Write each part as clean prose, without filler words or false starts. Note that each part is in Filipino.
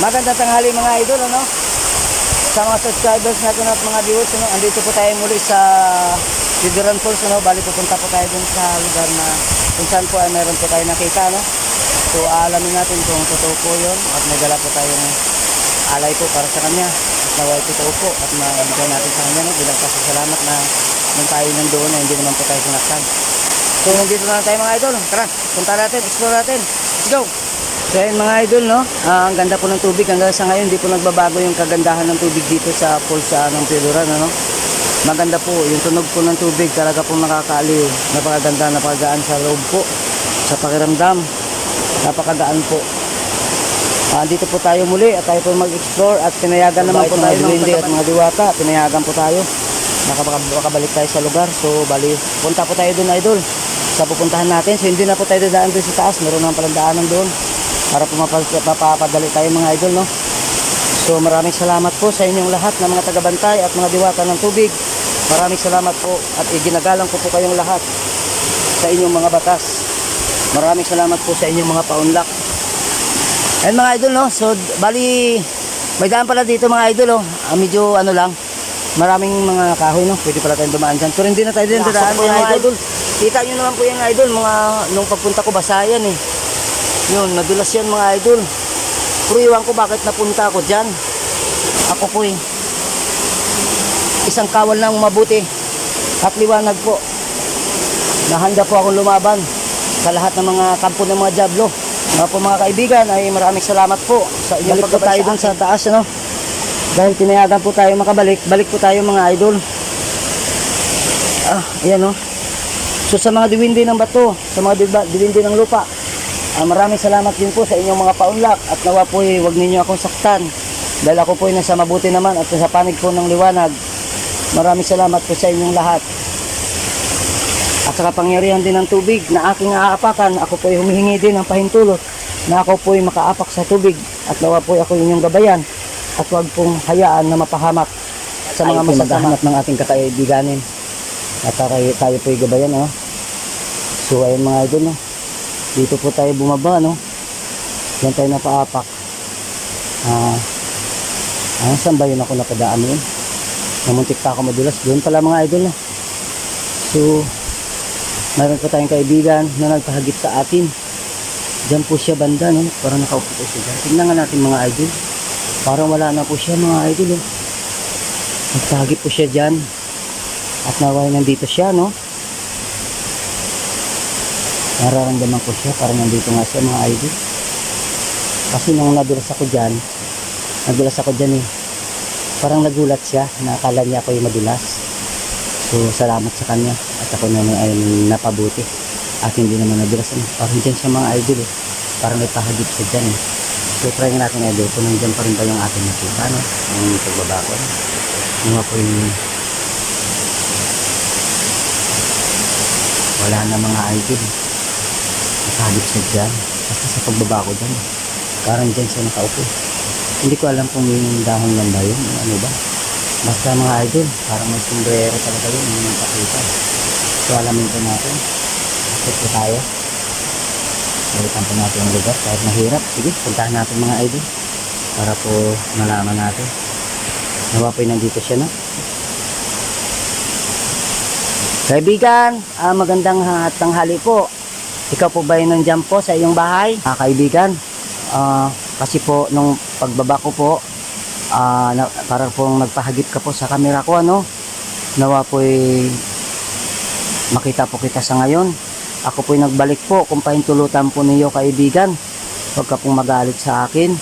Magandang tanghali mga idol, ano? Sa mga subscribers natin at mga viewers, ano? Andito po tayo muli sa Sideran Falls, ano? Bali pupunta po tayo dun sa lugar na kung saan po ay meron po tayo nakita, no? So alamin natin kung totoo po yun at nagdala po tayong alay po para sa kanya at naway totoo po at mabigyan natin sa kanya, no? Bilang pasasalamat na nung tayo nandoon na hindi naman po tayo sinaktan. So nandito na tayo mga idol, tara, punta natin, explore natin, let's go! So ayun mga idol, no? Ang ganda po ng tubig hanggang sa ngayon, hindi po nagbabago yung kagandahan ng tubig dito sa falls ng Piluran, ano? Maganda po yung tunog po ng tubig, talaga pong nakakaaliw, napakaganda, napakagaan sa loob po, sa pakiramdam, napakagaan po. Dito po tayo muli at tayo po mag-explore at pinayagan naman po tayo ng hindi at mga diwata, pinayagan po tayo makabalik tayo sa lugar. So bali, punta po tayo dun idol sa pupuntahan natin. So hindi na po tayo dadaan dun sa taas, meron naman palang daanan doon para po mapapadali tayo mga idol, no? So maraming salamat po sa inyong lahat ng mga tagabantay at mga diwata ng tubig. Maraming salamat po at iginagalang ko po kayong lahat sa inyong mga batas. Maraming salamat po sa inyong mga paunlak. And mga idol, no? So bali, may daan pala dito mga idol, oh. Medyo ano lang, maraming mga kahoy, no? Pwede pala tayong dumaan dyan. Pero hindi na tayo din dadaan po mga idol. Kita nyo naman po yung idol, mga nung pagpunta ko basa yan eh. Yun, nadulas yan mga idol. Pero iwan ko bakit napunta ako dyan. Ako po eh, isang kawal ng mabuti at liwanag po. Nahanda po akong lumaban sa lahat ng mga kampo ng mga Diablo. Mga po mga kaibigan, ay maraming salamat po sa inyong balik po tayo dun sa taas, ano? Dahil tinayagan po tayo makabalik, balik po tayo mga idol. Ayan, no? So sa mga diwindi ng bato, sa mga diwindi ng lupa, maraming salamat din po sa inyong mga paunlak at nawa po huwag ninyo akong saktan dahil ako po nasa mabuti naman at sa panig po ng liwanag. Maraming salamat po sa inyong lahat at sa kapangyarihan din ng tubig na aking aapakan. Ako po humihingi din ng pahintulot na ako po makaapak sa tubig at nawa po ako inyong gabayan at huwag pong hayaan na mapahamak sa mga masasama ng ating kakaibiganin at tayo po gabayan, oh. So ayun mga idol, no? Dito po tayo bumaba, no? Diyan tayo napaapak. Saan ba yun ako napadaan yun? Namuntik pa ako madulas. Doon pala mga idol, no? So, mayroon po tayong kaibigan na nagpahagip sa atin. Diyan po siya banda, no? Parang nakaupo po siya dyan. Tingnan nga natin mga idol. Parang wala na po siya mga idol, oh. Nagpahagip po siya dyan. At naway nandito siya, no? Nararamdaman ko siya, parang nandito nga siya mga idol. Kasi nung nadulas ako dyan eh, parang nagulat siya, nakakala niya ako yung madulas. So salamat sa kanya at ako naman ay napabuti at hindi naman nadulas, ano? Parang dyan siya mga idol, eh. Parang may pahagip siya dyan, eh. So try natin idol kung nandyan pa rin ba yung ating nakita, no? Yung pagbaba ko, no? Yung ako yung wala na mga idol, nakahagip siya dyan. Basta sa pagbaba ko dyan, parang dyan siya nakaupo. Hindi ko alam kung yung dahon lang ba yun, ano ba. Basta mga idol, parang may sombrero talaga yun, yung nagpakita. So alamin po natin. Akit po tayo. Balikan po natin ang lugar kahit mahirap. Sige, puntahan natin mga idol para po malaman natin. Nawa po nandito siya, no? Kaibigan, magandang tanghali po. Ikaw po ba yung nandiyan po sa iyong bahay? Kaibigan, kasi po nung pagbaba ko po, para pong nagpahagip ka po sa camera ko, ano? Nawa po makita po kita sa ngayon. Ako po nagbalik po kung pahintulutan po niyo kaibigan. Huwag ka pong magalit sa akin.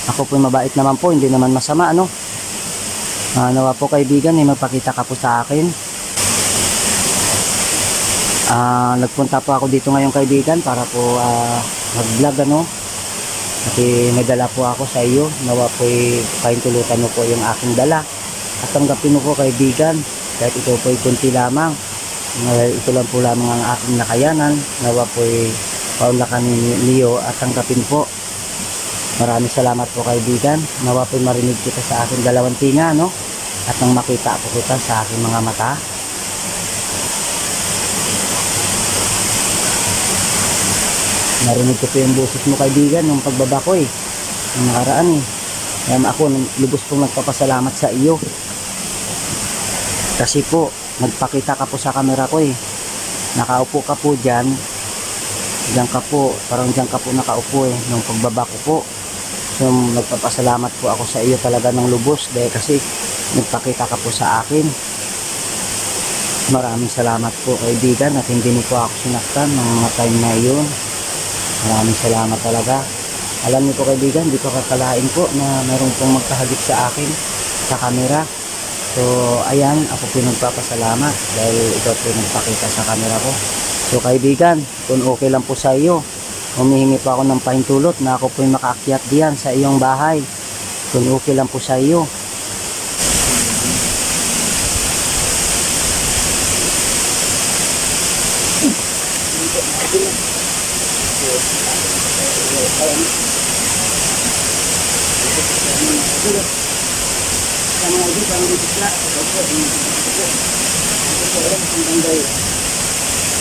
Ako po mabait naman po, hindi naman masama, ano? Nawa po kaibigan, magpakita ka po sa akin. Nagpunta po ako dito ngayon kaibigan para po mag-vlog, ano? Kasi may dala po ako sa iyo. Nawa po pahintulutan mo po yung aking dala at tanggapin mo po kaibigan kahit ito po kunti lamang. Ito lang po lamang ang aking nakayanan. Nawa po paunlakan niyo at tanggapin po. Maraming salamat po kaibigan. Nawa po marinig kita sa aking dalawang tinga, no? At nang makita po kita sa aking mga mata. Narinig ko po yung boses mo kaibigan nung pagbaba ko, eh. Yung nakaraan eh. Kaya ako lubos pong nagpapasalamat sa iyo. Kasi po, nagpakita ka po sa camera ko eh. Nakaupo ka po dyan. Diyan ka po, parang diyan ka po nakaupo eh. Nung pagbaba ko po. So, nagpapasalamat po ako sa iyo talaga ng lubos. Dahil kasi nagpakita ka po sa akin. Maraming salamat po kaibigan at hindi niyo po ako sinaktan ng mga time na yun. Maraming salamat talaga. Alam niyo po kaibigan, di ko kakalain po na mayroon pong magkahagip sa akin sa camera. So ayan, ako po nagpapasalamat dahil ikaw po nagpakita sa camera ko. So kaibigan, kung okay lang po sa iyo, humihingi po ako ng pahintulot na ako po makaakyat diyan sa iyong bahay. Kung okay lang po sa iyo.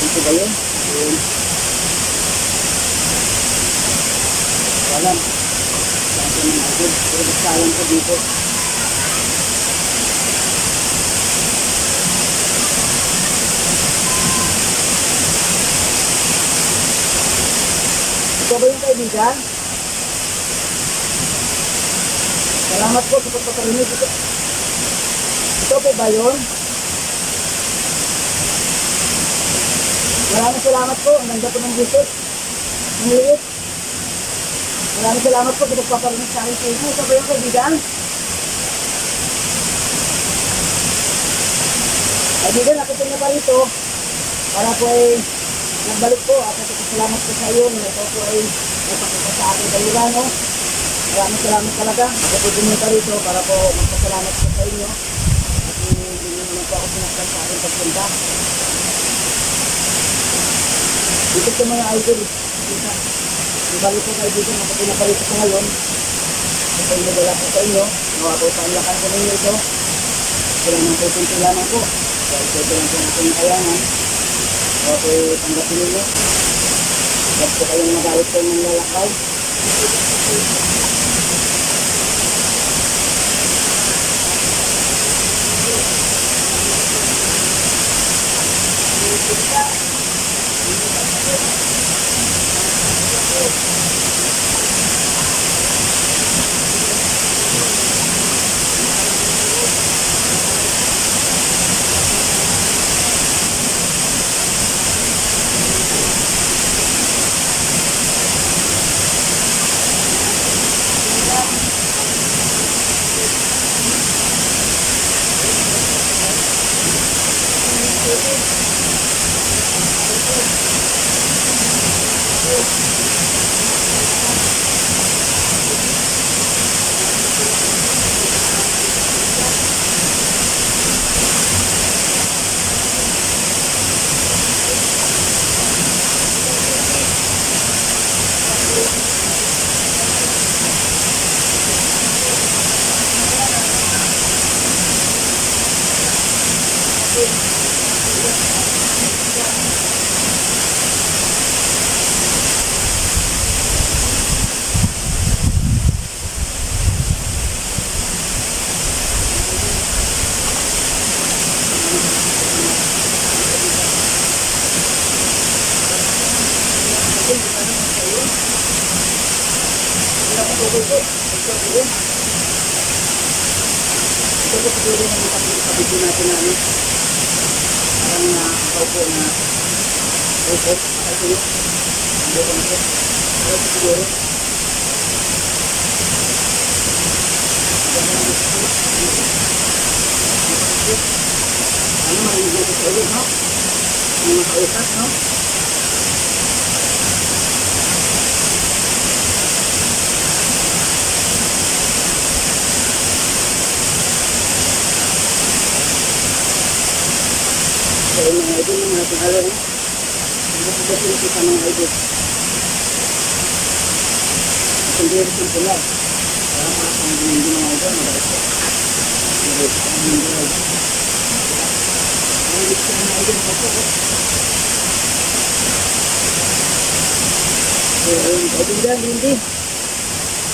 Ito ba yun? Walang. Lahat yung mga agad. Pero basayan ko dito. Ito ba yung kaibigan? Salamat po sa pagpaparinig. Ito po ba yun? Maraming salamat po. Ang ganda po ng visit. Ang liit. Maraming salamat po sa pagpaparinig sa akin. Ito ba yung kaibigan? Kaibigan, ako po na pa rito. Para po ay nagbalik po. At salamat po sa iyo. Ito po ay napakita sa akin kayo no? Maraming salamat talaga. Ako po din pa rito para po magpasalamat po sa inyo. At hindi naman po ako sinaktan sa akin pagpunta. Dito sa mga idol, ibalik po kayo dito, mapapinapalit ko ngayon. Ito yung nadala po sa inyo, nawa po sa lakan ko ninyo ito. Sila ng po kunti lamang po. Kaya ito lang po natin kayangan. Nawa po tanggapin ninyo. Huwag po kayong magalit po ng lalakay. Ito po siguro na kapito natin na ano. Parang ikaw po na okay, makasino. Hindi ko na po. Ito po siguro. Ano marinig natin sa ulit, no? Ang makausap, no? So, yung mga idol yung natin alam, hindi ko ba sila kita mga idol. At hindi rin yung pula. Kaya mga hindi mga idol, mabalik ko. Mabalik ko ang hindi idol. Mabalik ko ang idol pa po. So, ayun, idol dyan, hindi.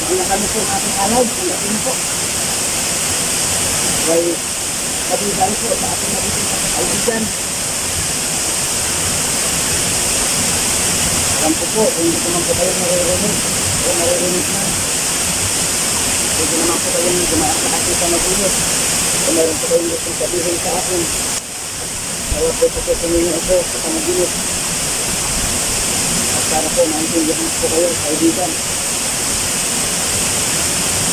Wala kami po ang ating alay. Wala kami po. Kaya, kabigay po sa ating nabitin sa kaibigan. Alam ko po, kung hindi ko naman po kayo naririnig. O naririnig na. Hindi naman po kayo dumaan sa ating panagulit. Kung meron po kayo gusto sabihin sa akin. Kaya po po tumingin ako sa panagulit. At para po maintindihan po kayo, kaibigan.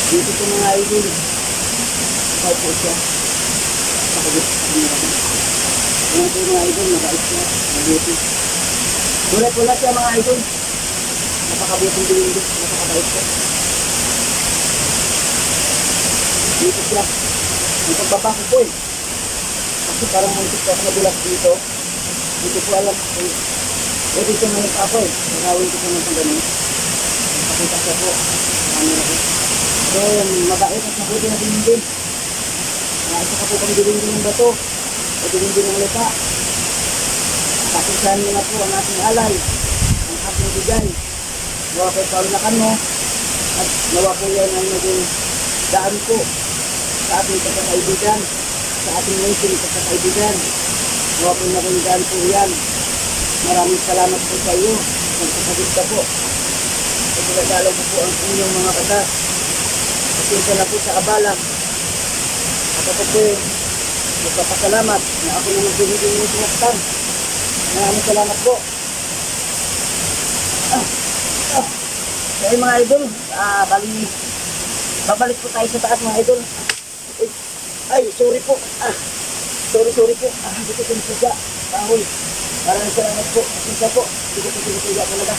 Dito po mga idol. Ikaw po siya. Nakagit sa kanila. Ngayon po mga idol, nabait siya. Mabuti. Wala siya mga idol. Napakabuting diwindi. Napakabait siya. Dito siya. Ang pagbaba ko po eh. Kasi parang muntik ko ako nadulas dito. Dito po alam. Pwede siya ngayon pa ako eh. Nakawin ko po ng ganun. Nakakita siya po. Camera ko. So, mabait at mabuti na diwindi. Isa ka po kang diwindi ng bato. O diwindi ng lupa. Kapisahan mo na po ang ating alay. Ang ating bigay. Nawa po kaulakan mo. At nawa po yan ang naging daan po sa ating pagkakaibigan. Sa ating nation pagkakaibigan. Nawa po naging daan po yan. Maraming salamat po sa iyo. Nagkakagit ka po. At pinagdalaw mo po ang inyong mga kadas. Pasensya na po sa abala. At ako po magpapasalamat na ako na nagbibigay ng sinaktan. Maraming salamat po. Kaya mga idol, babalik po tayo sa taas mga idol. Ay, sorry po. Sorry po. Hindi ko pinitiga. Kahoy. Maraming salamat po. Pasensya po. Hindi ko pinitiga talaga.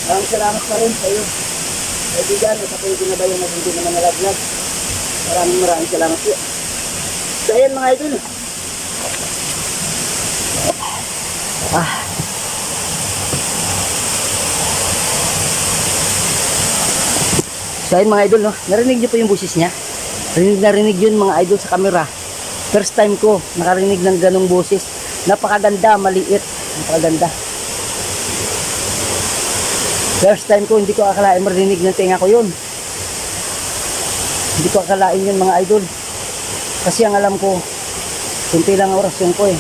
Maraming salamat pa rin sa iyo. Kaibigan, sa kayo ginabayan na hindi naman nalaglag. Maraming salamat po. So ayan mga idol. So ayun mga idol, no? Narinig niyo po yung boses niya. Narinig yun mga idol sa camera. First time ko nakarinig ng ganong boses. Napakaganda, maliit. Napakaganda. First time ko, hindi ko akalain marinig ng tenga ko yun. Hindi ko akalain yun mga idol. Kasi ang alam ko, kunti lang orasyon ko eh.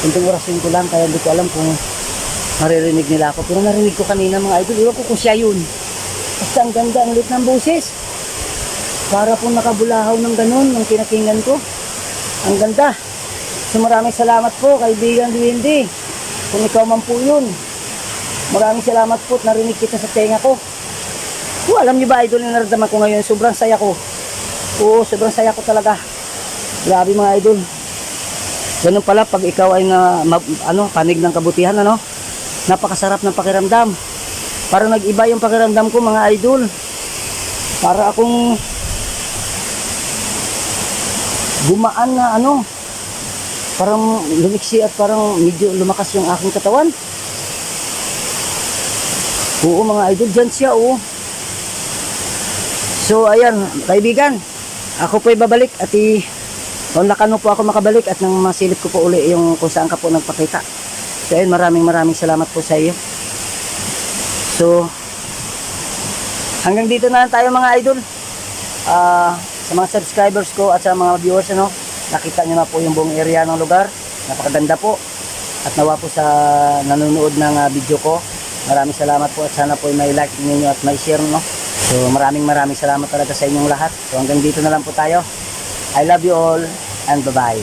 Kunting orasyon ko lang, kaya hindi ko alam kung maririnig nila ako. Pero narinig ko kanina mga idol, iwan ko kung siya yun. Basta ang ganda, ang lit ng boses. Para po nakabulahaw ng ganun, ng pinakinggan ko. Ang ganda. So maraming salamat po, kaibigan Duwende. Kung ikaw man po yun. Maraming salamat po at narinig kita sa tenga ko. Alam niyo ba idol, yung naramdaman ko ngayon, sobrang saya ko. Oo, sobrang saya ko talaga. Grabe mga idol. Ganun pala pag ikaw ay panig ng kabutihan, napakasarap ng pakiramdam. Parang nag-iba yung pakiramdam ko mga idol. Para akong gumaan na parang lumiksi at parang medyo lumakas yung aking katawan. Oo mga idol, dyan siya So ayan, kaibigan, ako po'y babalik at unlakan mo po ako makabalik at nang masilip ko po uli yung kung saan ka po nagpakita. So ayun, maraming salamat po sa iyo. So hanggang dito na lang tayo mga idol. Sa mga subscribers ko at sa mga viewers, nakita nyo na po yung buong area ng lugar. Napakaganda po. At nawa po sa nanonood ng video ko, maraming salamat po at sana po may like ninyo at may share, So maraming salamat talaga sa inyong lahat. So hanggang dito na lang po tayo. I love you all and bye-bye.